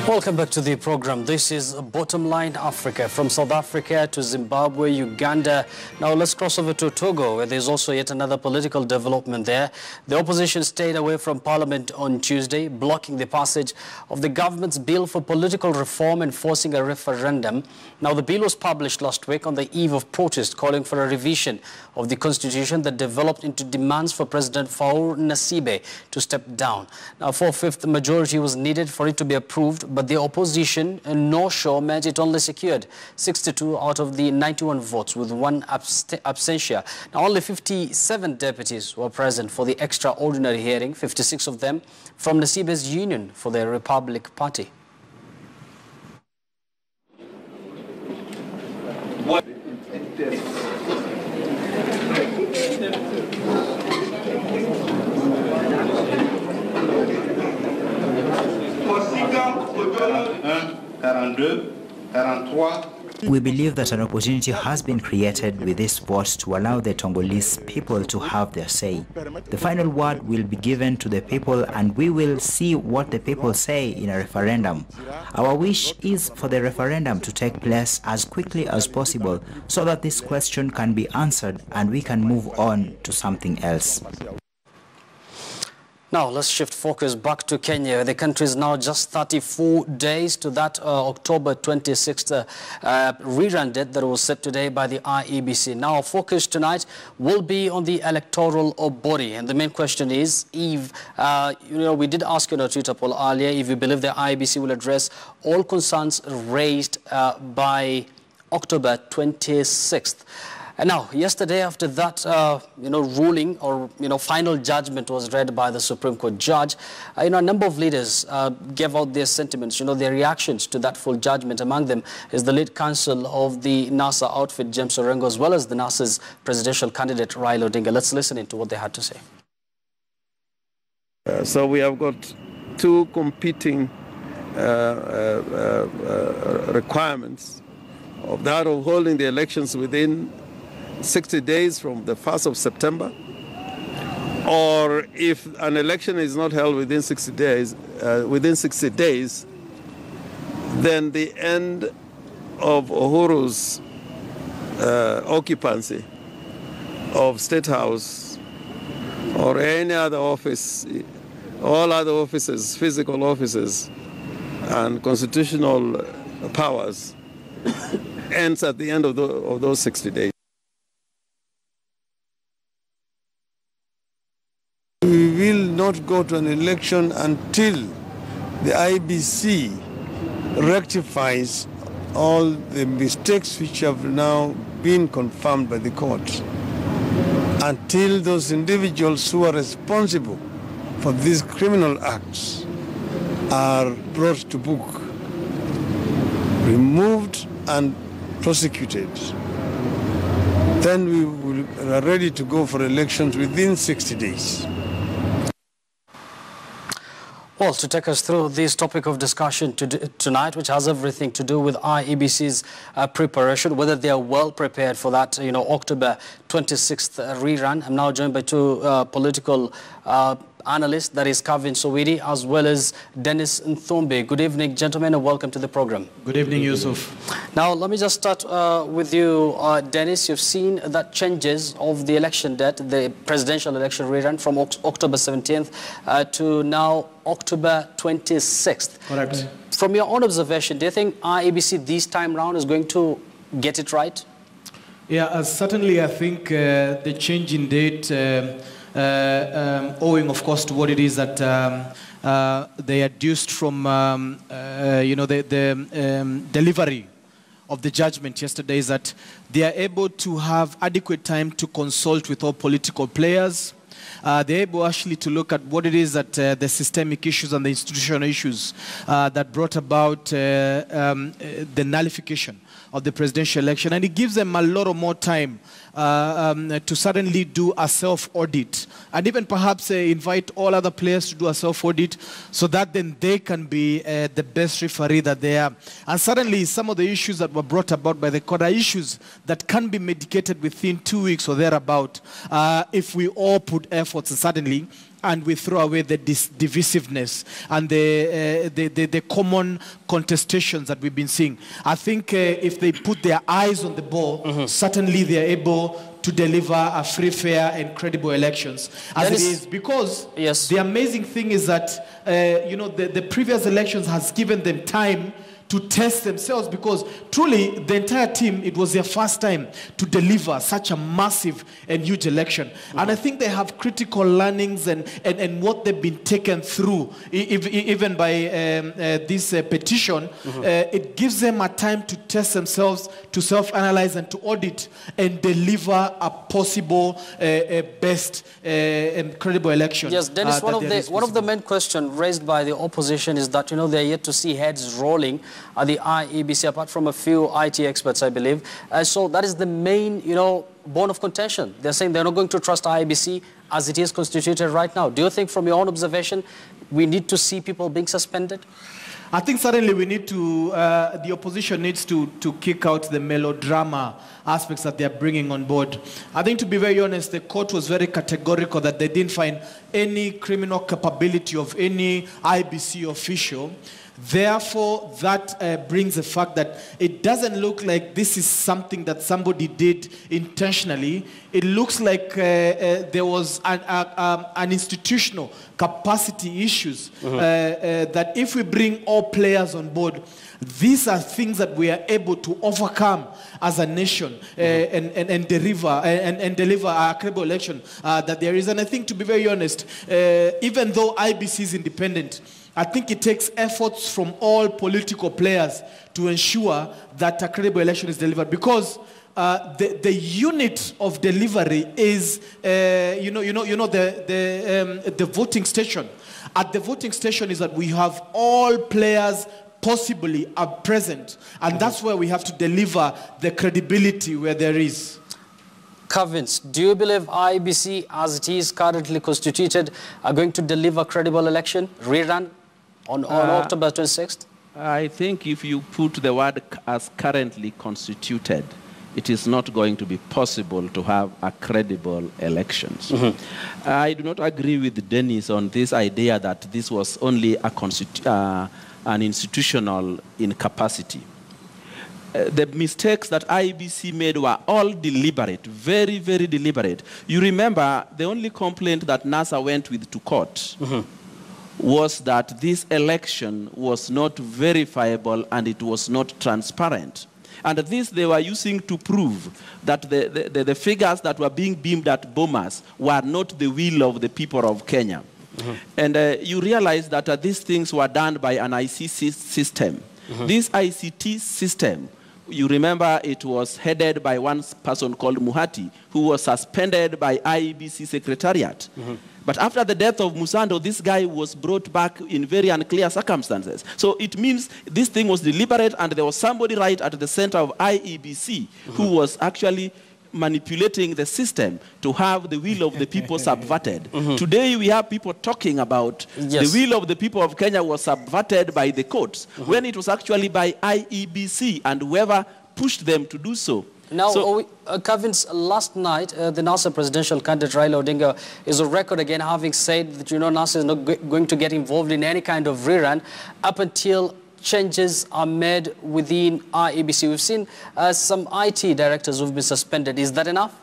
Welcome back to the program. This is Bottomline Africa, from South Africa to Zimbabwe, Uganda. Now let's cross over to Togo, where there's also yet another political development there. The opposition stayed away from parliament on Tuesday, blocking the passage of the government's bill for political reform and forcing a referendum. Now the bill was published last week on the eve of protest calling for a revision of the constitution that developed into demands for President Faure Gnassingbé to step down. Now 4/5 majority was needed for it to be approved, but the opposition, North Shore, meant it only secured 62 out of the 91 votes with one absentia. Now, only 57 deputies were present for the extraordinary hearing, 56 of them from Gnassingbé's Union for the Republic Party. We believe that an opportunity has been created with this vote to allow the Tongolese people to have their say. The final word will be given to the people, and we will see what the people say in a referendum. Our wish is for the referendum to take place as quickly as possible so that this question can be answered and we can move on to something else. Now, let's shift focus back to Kenya. The country is now just 34 days to that October 26th rerun date that was set today by the IEBC. Now, our focus tonight will be on the electoral body. And the main question is, if, we did ask you in our Twitter poll earlier, if you believe the IEBC will address all concerns raised by October 26th. And now, yesterday, after that, ruling or, final judgment was read by the Supreme Court judge, a number of leaders gave out their sentiments, their reactions to that full judgment. Among them is the lead counsel of the NASA outfit, James Orengo, as well as the NASA's presidential candidate, Raila Odinga. Let's listen into what they had to say. So we have got two competing requirements of that of holding the elections within 60 days from the 1st of September, or if an election is not held within 60 days, then the end of Uhuru's occupancy of State House or any other office, all other offices, physical offices and constitutional powers ends at the end of those 60 days. We will not go to an election until the IEBC rectifies all the mistakes which have now been confirmed by the court, until those individuals who are responsible for these criminal acts are brought to book, removed and prosecuted. Then we are ready to go for elections within 60 days. Well, to take us through this topic of discussion tonight, which has everything to do with IEBC's preparation, whether they are well prepared for that, October 26th rerun. I'm now joined by two political analysts, that is Kevin Sowidi, as well as Dennis Nthombe. Good evening, gentlemen, and welcome to the program. Good evening, Yusuf. Now, let me just start with you, Dennis. You've seen that changes of the election date, the presidential election rerun, from October 17th to now October 26th. Correct. From your own observation, do you think IEBC this time round is going to get it right? Yeah, certainly I think the change in date, owing of course to what it is that they adduced from the delivery of the judgment yesterday, is that they are able to have adequate time to consult with all political players. They're able actually to look at what it is that the systemic issues and the institutional issues that brought about the nullification of the presidential election, and it gives them a lot of more time to suddenly do a self-audit, and even perhaps invite all other players to do a self-audit, so that then they can be the best referee that they are. And suddenly some of the issues that were brought about by the court are issues that can be medicated within 2 weeks or thereabout if we all put efforts, and suddenly and we throw away the divisiveness and the common contestations that we've been seeing. I think if they put their eyes on the ball, certainly they are able to deliver a free, fair, and credible elections as it is. Because the amazing thing is that, the previous elections has given them time to test themselves, because truly the entire team, it was their first time to deliver such a massive and huge election. And I think they have critical learnings and what they've been taken through, even by this petition. It gives them a time to test themselves, to self-analyze and to audit and deliver a possible best and credible election. Yes, Dennis, one of the main questions raised by the opposition is that, they're yet to see heads rolling at the IEBC, apart from a few IT experts, I believe. So that is the main, bone of contention. They're saying they're not going to trust IEBC as it is constituted right now. Do you think, from your own observation, we need to see people being suspended? I think certainly we need to, the opposition needs to kick out the melodrama aspects that they're bringing on board. I think, to be very honest, the court was very categorical that they didn't find any criminal capability of any IEBC official. Therefore, that brings the fact that it doesn't look like this is something that somebody did intentionally. It looks like there was an institutional capacity issues that if we bring all players on board, these are things that we are able to overcome as a nation and deliver a credible election that there is. And I think, to be very honest, even though IEBC is independent, I think it takes efforts from all political players to ensure that a credible election is delivered, because the unit of delivery is, the voting station. At the voting station is that we have all players possibly are present, and that's where we have to deliver the credibility where there is. Kavins, do you believe IEBC, as it is currently constituted, are going to deliver credible election, rerun, on October 26th? I think if you put the word as currently constituted, it is not going to be possible to have a credible elections. I do not agree with Dennis on this idea that this was only an institutional incapacity. The mistakes that IEBC made were all deliberate, very, very deliberate. You remember, the only complaint that NASA went with to court was that this election was not verifiable and it was not transparent. And this they were using to prove that the figures that were being beamed at bombers were not the will of the people of Kenya. And you realize that these things were done by an ICT system. This ICT system, you remember, it was headed by one person called Muhati, who was suspended by IEBC Secretariat. But after the death of Musando, this guy was brought back in very unclear circumstances. So it means this thing was deliberate, and there was somebody right at the center of IEBC who was actually manipulating the system to have the will of the people subverted. Today we have people talking about the will of the people of Kenya was subverted by the courts, when it was actually by IEBC and whoever pushed them to do so. Now, Kavins, last night, the NASA presidential candidate Raila Odinga is on record again having said that, NASA is not going to get involved in any kind of rerun up until changes are made within IEBC. We've seen some IT directors who've been suspended. Is that enough?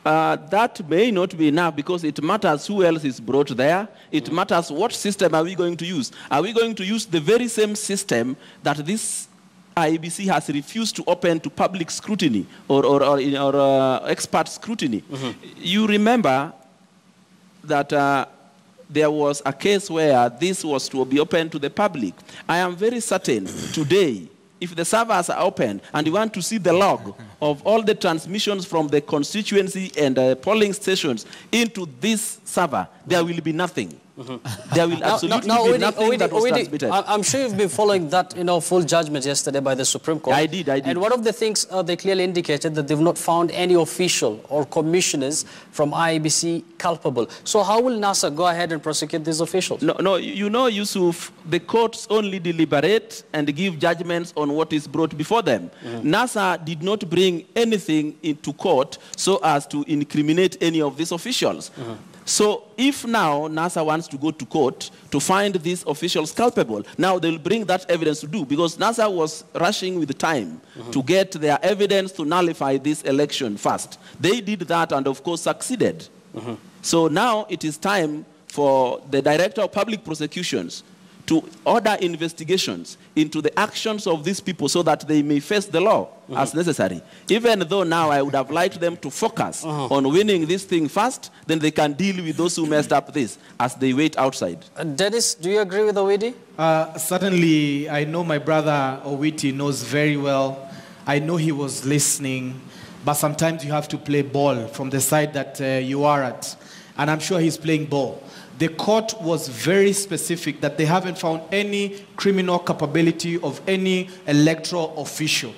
That may not be enough, because it matters who else is brought there. It matters what system are we going to use. Are we going to use the very same system that this IEBC has refused to open to public scrutiny or expert scrutiny? You remember that there was a case where this was to be open to the public. I am very certain today, if the servers are open and you want to see the log of all the transmissions from the constituency and polling stations into this server, there will be nothing. There will absolutely be nothing that was transmitted. I'm sure you've been following that, full judgment yesterday by the Supreme Court. I did. And one of the things they clearly indicated that they've not found any official or commissioners from IEBC culpable. So how will NASA go ahead and prosecute these officials? No, Yusuf, the courts only deliberate and give judgments on what is brought before them. NASA did not bring anything into court so as to incriminate any of these officials. So if now NASA wants to go to court to find these officials culpable, now they'll bring that evidence to do, because NASA was rushing with time to get their evidence to nullify this election first. They did that and of course succeeded. So now it is time for the Director of Public Prosecutions to order investigations into the actions of these people so that they may face the law as necessary. Even though now I would have liked them to focus on winning this thing first, then they can deal with those who messed up this as they wait outside. Dennis, do you agree with Owiti? Certainly, I know my brother Owiti knows very well. I know he was listening, but sometimes you have to play ball from the side that you are at. And I'm sure he's playing ball. The court was very specific that they haven't found any criminal culpability of any electoral official.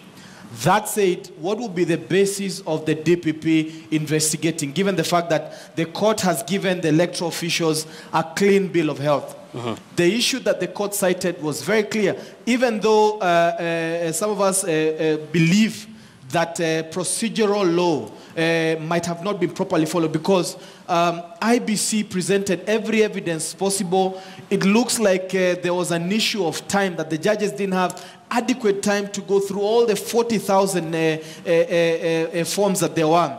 That said, what will be the basis of the DPP investigating, given the fact that the court has given the electoral officials a clean bill of health? The issue that the court cited was very clear, even though some of us believe that procedural law might have not been properly followed, because IEBC presented every evidence possible. It looks like there was an issue of time, that the judges didn't have adequate time to go through all the 40,000 forms that there were.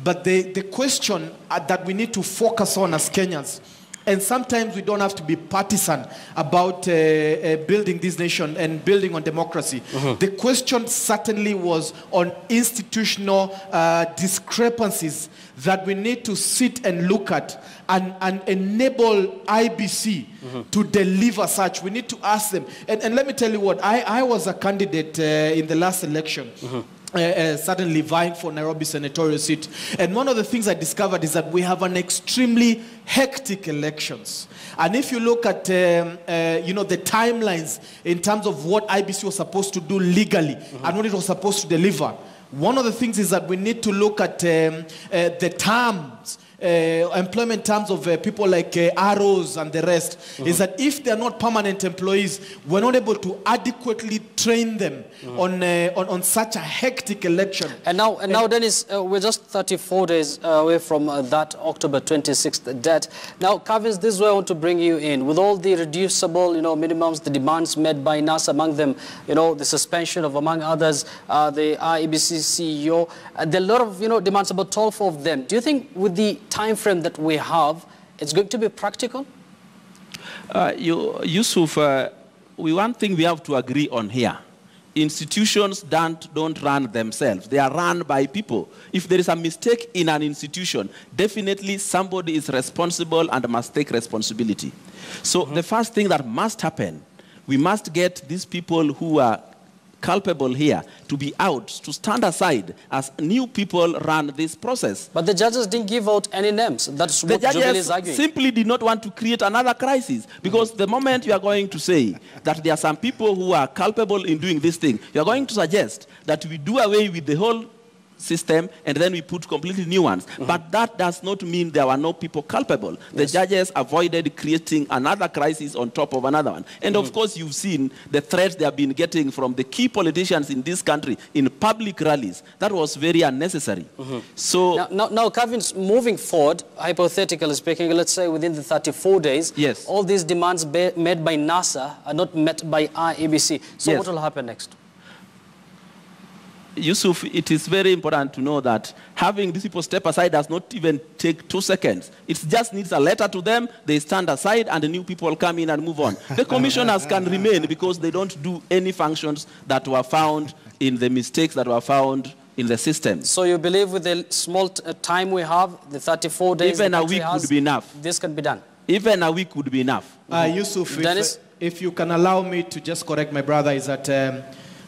But the question that we need to focus on as Kenyans, and sometimes we don't have to be partisan about building this nation and building on democracy. The question certainly was on institutional discrepancies that we need to sit and look at and enable IEBC to deliver such. We need to ask them. And let me tell you what, I was a candidate in the last election. Suddenly vying for Nairobi senatorial seat. And one of the things I discovered is that we have an extremely hectic elections. And if you look at the timelines in terms of what IEBC was supposed to do legally and what it was supposed to deliver, one of the things is that we need to look at the terms, employment terms of people like arrows and the rest, is that if they're not permanent employees, we're not able to adequately train them on such a hectic election. And now, Dennis, we're just 34 days away from that October 26th date. Now, Kavins, this is where I want to bring you in. With all the reducible, minimums, the demands made by NASA, among them, the suspension of, among others, the IEBC CEO, there are a lot of, demands, about 12 of them. Do you think with the time frame that we have, it's going to be practical? Yusuf, one thing we have to agree on here. Institutions don't run themselves. They are run by people. If there is a mistake in an institution, definitely somebody is responsible and must take responsibility. So the first thing that must happen, we must get these people who are culpable here to be out, to stand aside as new people run this process. But the judges didn't give out any names. That's what Jubilee is arguing. The judges simply did not want to create another crisis, because the moment you are going to say that there are some people who are culpable in doing this thing, you are going to suggest that we do away with the whole system and then we put completely new ones. But that does not mean there were no people culpable. The judges avoided creating another crisis on top of another one. And of course, you've seen the threats they have been getting from the key politicians in this country in public rallies. That was very unnecessary. So now, Kavins, moving forward, hypothetically speaking, let's say within the 34 days, all these demands made by NASA are not met by IEBC. So what will happen next? Yusuf, it is very important to know that having these people step aside does not even take 2 seconds. It just needs a letter to them, they stand aside, and the new people come in and move on. The commissioners can remain because they don't do any functions that were found in the mistakes that were found in the system. So you believe with the small time we have, the 34 days, even a week would be enough. This can be done? Even a week would be enough. Yusuf, if you can allow me to just correct my brother, is that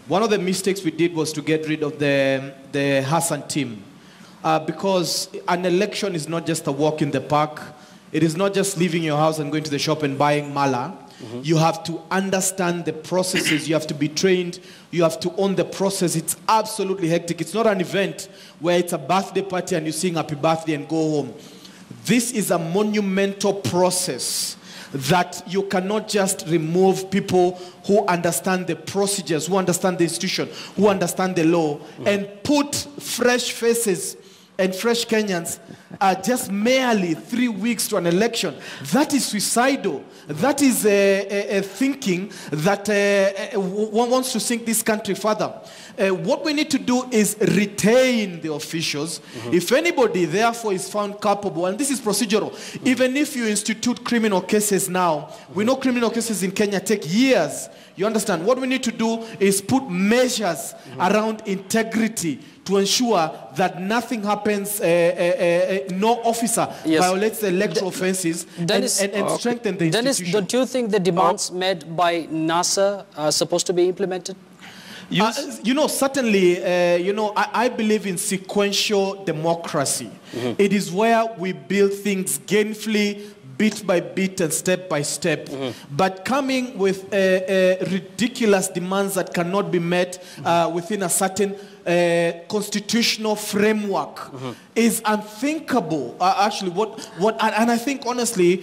one of the mistakes we did was to get rid of the Hassan team. Because an election is not just a walk in the park. It is not just leaving your house and going to the shop and buying mala. You have to understand the processes. You have to be trained. You have to own the process. It's absolutely hectic. It's not an event where it's a birthday party and you sing happy birthday and go home. This is a monumental process that you cannot just remove people who understand the procedures, who understand the institution, who understand the law, and put fresh faces and fresh Kenyans are just merely 3 weeks to an election. That is suicidal. That is a thinking that one wants to sink this country further. What we need to do is retain the officials. If anybody, therefore, is found culpable, and this is procedural, even if you institute criminal cases now, we know criminal cases in Kenya take years. You understand? What we need to do is put measures around integrity to ensure that nothing happens, no officer violates the electoral offences, and strengthen the institution. Dennis, don't you think the demands made by NASA are supposed to be implemented? You know, certainly, I believe in sequential democracy. It is where we build things gainfully, bit by bit and step by step. But coming with ridiculous demands that cannot be met within a certain constitutional framework is unthinkable. Actually, and I think honestly,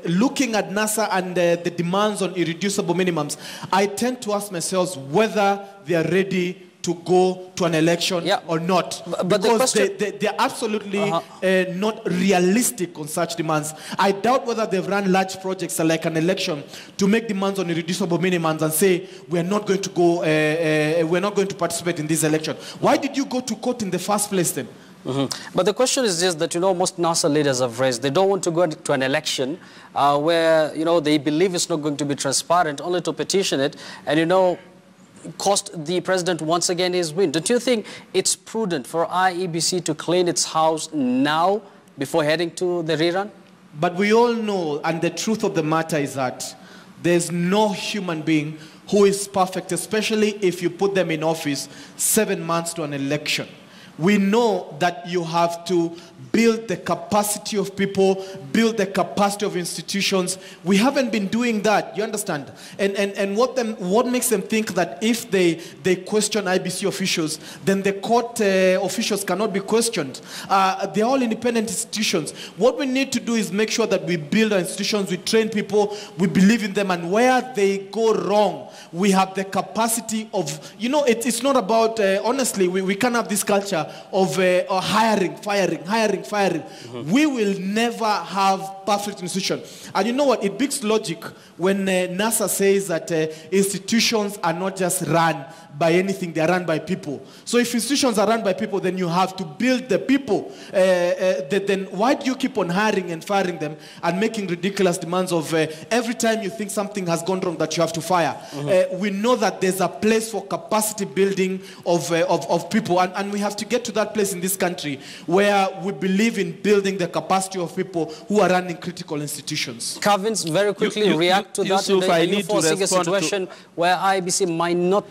looking at NASA and the demands on irreducible minimums, I tend to ask myself whether they are ready to go to an election or not. But because they're absolutely not realistic on such demands. I doubt whether they've run large projects like an election to make demands on irreducible minimums and say, we're not going to go, we're not going to participate in this election. Why did you go to court in the first place then? But the question is just that, most NASA leaders have raised, they don't want to go to an election where, they believe it's not going to be transparent, only to petition it, and, cost the president once again his win. Don't you think it's prudent for IEBC to clean its house now before heading to the rerun? But we all know, and the truth of the matter is that there's no human being who is perfect, especially if you put them in office 7 months to an election. We know that you have to build the capacity of people, build the capacity of institutions. We haven't been doing that, you understand? And what makes them think that if they question IBC officials, then the court officials cannot be questioned? They're all independent institutions. What we need to do is make sure that we build our institutions, we train people, we believe in them, and where they go wrong, we have the capacity of, it's not about, honestly, we can't have this culture of hiring, firing. We will never have perfect institution. And you know what? It begs logic when NASA says that institutions are not just run by anything, they are run by people. So if institutions are run by people, then you have to build the people. Then why do you keep on hiring and firing them and making ridiculous demands of every time you think something has gone wrong that you have to fire? We know that there's a place for capacity building of people, and we have to get to that place in this country where we believe in building the capacity of people who are running critical institutions. Kavins, very quickly react to that. Are you forcing a situation where IEBC might not,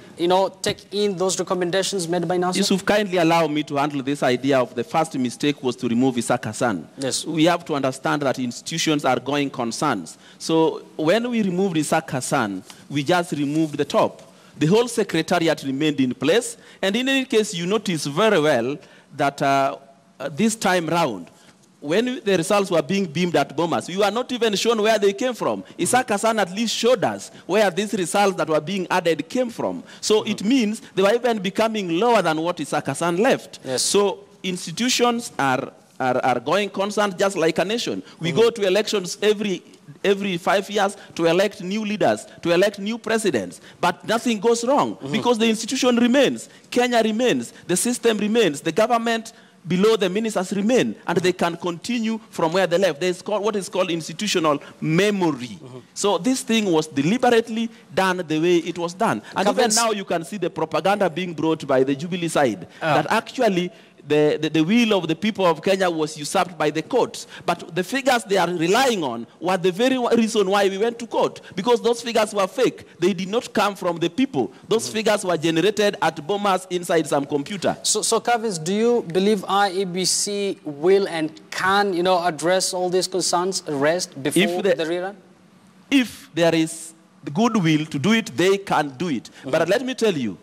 take in those recommendations made by NASA? Yusuf, kindly allow me to handle this idea of the first mistake was to remove Isaac Hassan. Yes. We have to understand that institutions are going concerns. So when we removed Isaac Hassan, we just removed the top. The whole secretariat remained in place. And in any case, you notice very well that this time round, when the results were being beamed at Bomas, we were not even shown where they came from. Isaac Hassan at least showed us where these results that were being added came from. So it means they were even becoming lower than what Isaac Hassan left. Yes. So institutions are going concerned just like a nation. We go to elections every 5 years to elect new leaders, to elect new presidents. But nothing goes wrong because the institution remains. Kenya remains. The system remains. The government below the ministers remain, and they can continue from where they left. There's what is called institutional memory. So this thing was deliberately done the way it was done. And even now you can see the propaganda being brought by the Jubilee side, that actually the will of the people of Kenya was usurped by the courts. But the figures they are relying on were the very reason why we went to court, because those figures were fake. They did not come from the people. Those figures were generated at Bomas inside some computer. So Kavins, do you believe IEBC will and can, address all these concerns raised before the rerun? If there is the goodwill to do it, they can do it. But let me tell you,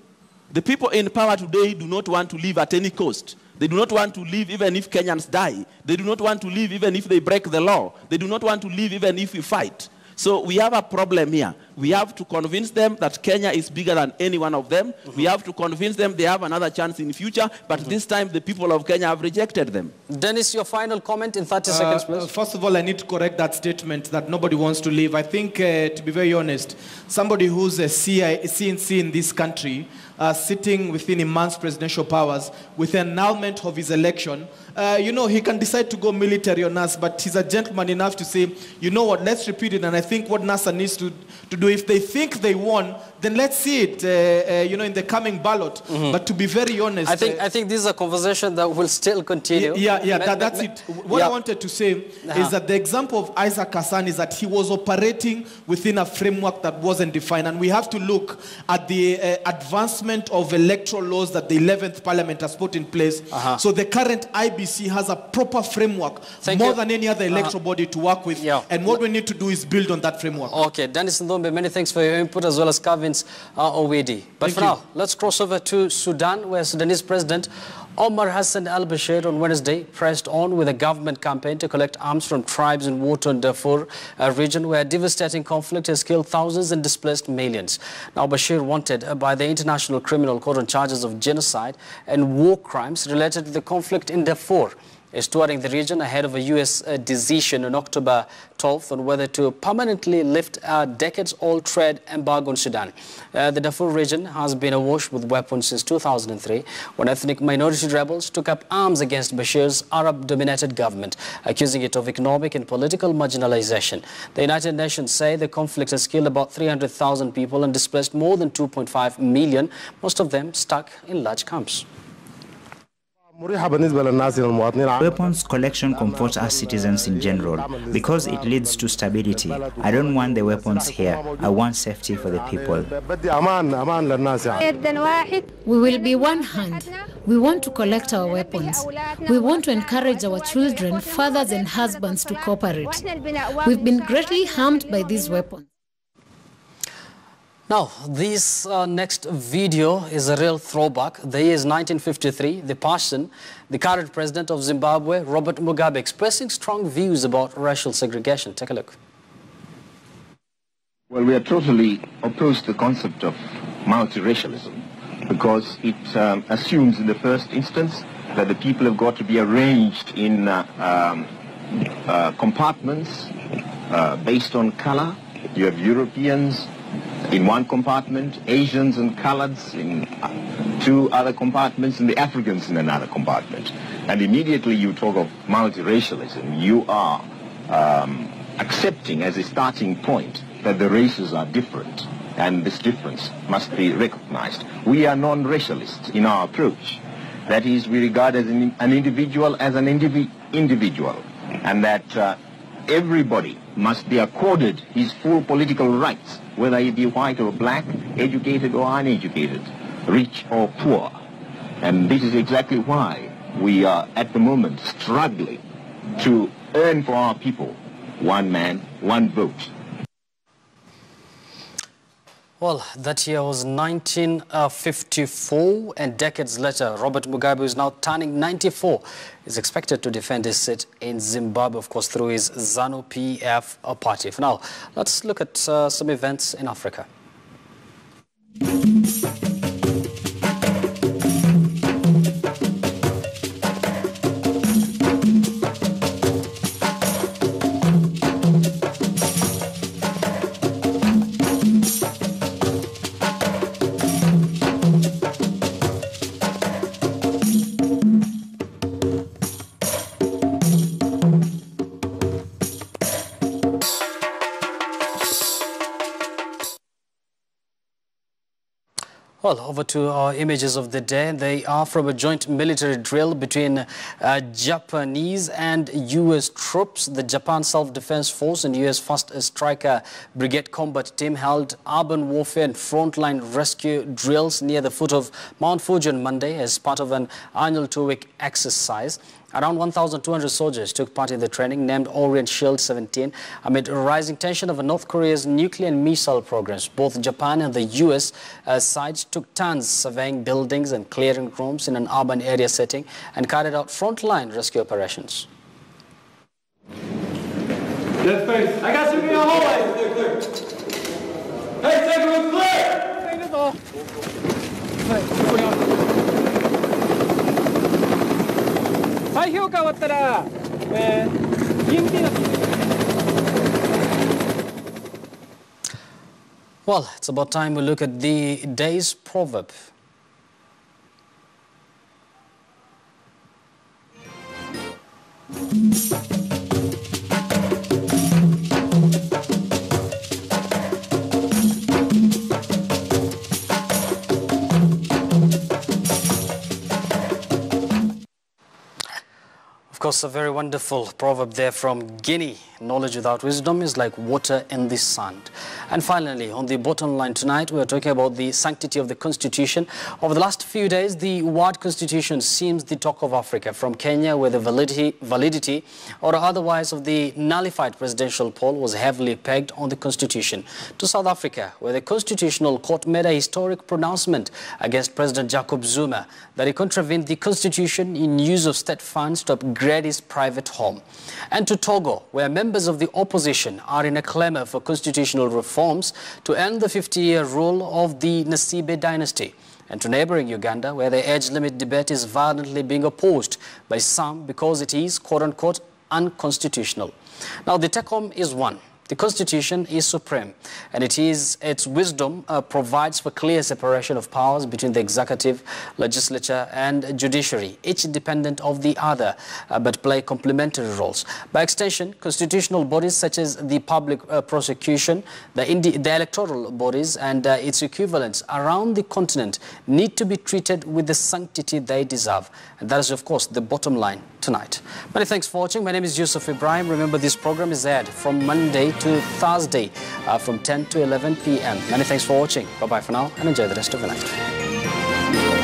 the people in power today do not want to live at any cost. They do not want to live even if Kenyans die. They do not want to live even if they break the law. They do not want to live even if we fight. So we have a problem here. We have to convince them that Kenya is bigger than any one of them. We have to convince them they have another chance in the future, but this time the people of Kenya have rejected them. Dennis, your final comment in 30 seconds, please. First of all, I need to correct that statement that nobody wants to leave. I think, to be very honest, somebody who's a CNC in this country, sitting within immense presidential powers, with the annulment of his election, he can decide to go military on us, but he's a gentleman enough to say, you know what, let's repeat it. And I think what NASA needs to do, if they think they won, then let's see it, in the coming ballot. But to be very honest... I think this is a conversation that will still continue. That's it. What I wanted to say is that the example of Isaac Hassan is that he was operating within a framework that wasn't defined. And we have to look at the advancement of electoral laws that the 11th Parliament has put in place. So the current IEBC has a proper framework, more than any other electoral body to work with. And what we need to do is build on that framework. Okay, Dennis Ndombe, many thanks for your input, as well as Kavins Owedi. But for now, let's cross over to Sudan, where Sudanese President Omar Hassan al-Bashir on Wednesday pressed on with a government campaign to collect arms from tribes in war-torn Darfur region, where devastating conflict has killed thousands and displaced millions. Now, Bashir wanted by the International Criminal Court on charges of genocide and war crimes related to the conflict in Darfur, is touring the region ahead of a U.S. decision on October 12th on whether to permanently lift a decades-old trade embargo on Sudan. The Darfur region has been awash with weapons since 2003, when ethnic minority rebels took up arms against Bashir's Arab-dominated government, accusing it of economic and political marginalization. The United Nations say the conflict has killed about 300,000 people and displaced more than 2.5 million, most of them stuck in large camps. Weapons collection comforts us citizens in general because it leads to stability. I don't want the weapons here. I want safety for the people. We will be one hand. We want to collect our weapons. We want to encourage our children, fathers and husbands to cooperate. We've been greatly harmed by these weapons. Now, this next video is a real throwback. The year is 1953. The person, the current president of Zimbabwe, Robert Mugabe, expressing strong views about racial segregation. Take a look. Well, we are totally opposed to the concept of multiracialism because it assumes in the first instance that the people have got to be arranged in compartments based on color. You have Europeans in one compartment, Asians and coloreds in two other compartments, and the Africans in another compartment. And immediately you talk of multiracialism, you are accepting as a starting point that the races are different, and this difference must be recognized. We are non-racialists in our approach. That is, we regard as an individual as an individual, and that everybody must be accorded his full political rights, whether he be white or black, educated or uneducated, rich or poor. And this is exactly why we are at the moment struggling to earn for our people one man, one vote. Well, that year was 1954, and decades later, Robert Mugabe, who is now turning 94, is expected to defend his seat in Zimbabwe, of course, through his ZANU-PF party. For now, let's look at some events in Africa. Well, over to our images of the day. They are from a joint military drill between Japanese and U.S. troops. The Japan Self-Defense Force and U.S. First Striker Brigade Combat Team held urban warfare and frontline rescue drills near the foot of Mount Fuji on Monday as part of an annual 2-week exercise. Around 1,200 soldiers took part in the training, named Orient Shield 17, amid rising tension over North Korea's nuclear and missile programs. Both Japan and the U.S. sides took turns surveying buildings and clearing rooms in an urban area setting and carried out frontline rescue operations. Dead face. I got you in the hallway. Well, it's about time we look at the day's proverb. Of course, a very wonderful proverb there from Guinea. Knowledge without wisdom is like water in the sand. And finally, on the bottom line tonight, we are talking about the sanctity of the Constitution. Over the last few days, the word Constitution seems the talk of Africa, from Kenya, where the validity or otherwise of the nullified presidential poll was heavily pegged on the Constitution, to South Africa, where the Constitutional Court made a historic pronouncement against President Jacob Zuma that he contravened the Constitution in use of state funds to upgrade his private home. And to Togo, where members of the opposition are in a clamor for constitutional reforms to end the 50-year rule of the Nasibe dynasty. And to neighboring Uganda, where the age limit debate is violently being opposed by some because it is, quote-unquote, unconstitutional. Now, the take-home is one. The Constitution is supreme, and its wisdom provides for clear separation of powers between the executive, legislature, and judiciary, each independent of the other, but play complementary roles. By extension, constitutional bodies such as the public prosecution, the electoral bodies, and its equivalents around the continent need to be treated with the sanctity they deserve. And that is, of course, the bottom line tonight. Many thanks for watching. My name is Yusuf Ibrahim. Remember, this program is aired from Monday to Thursday from 10 to 11 p.m. Many thanks for watching. Bye-bye for now and enjoy the rest of the night.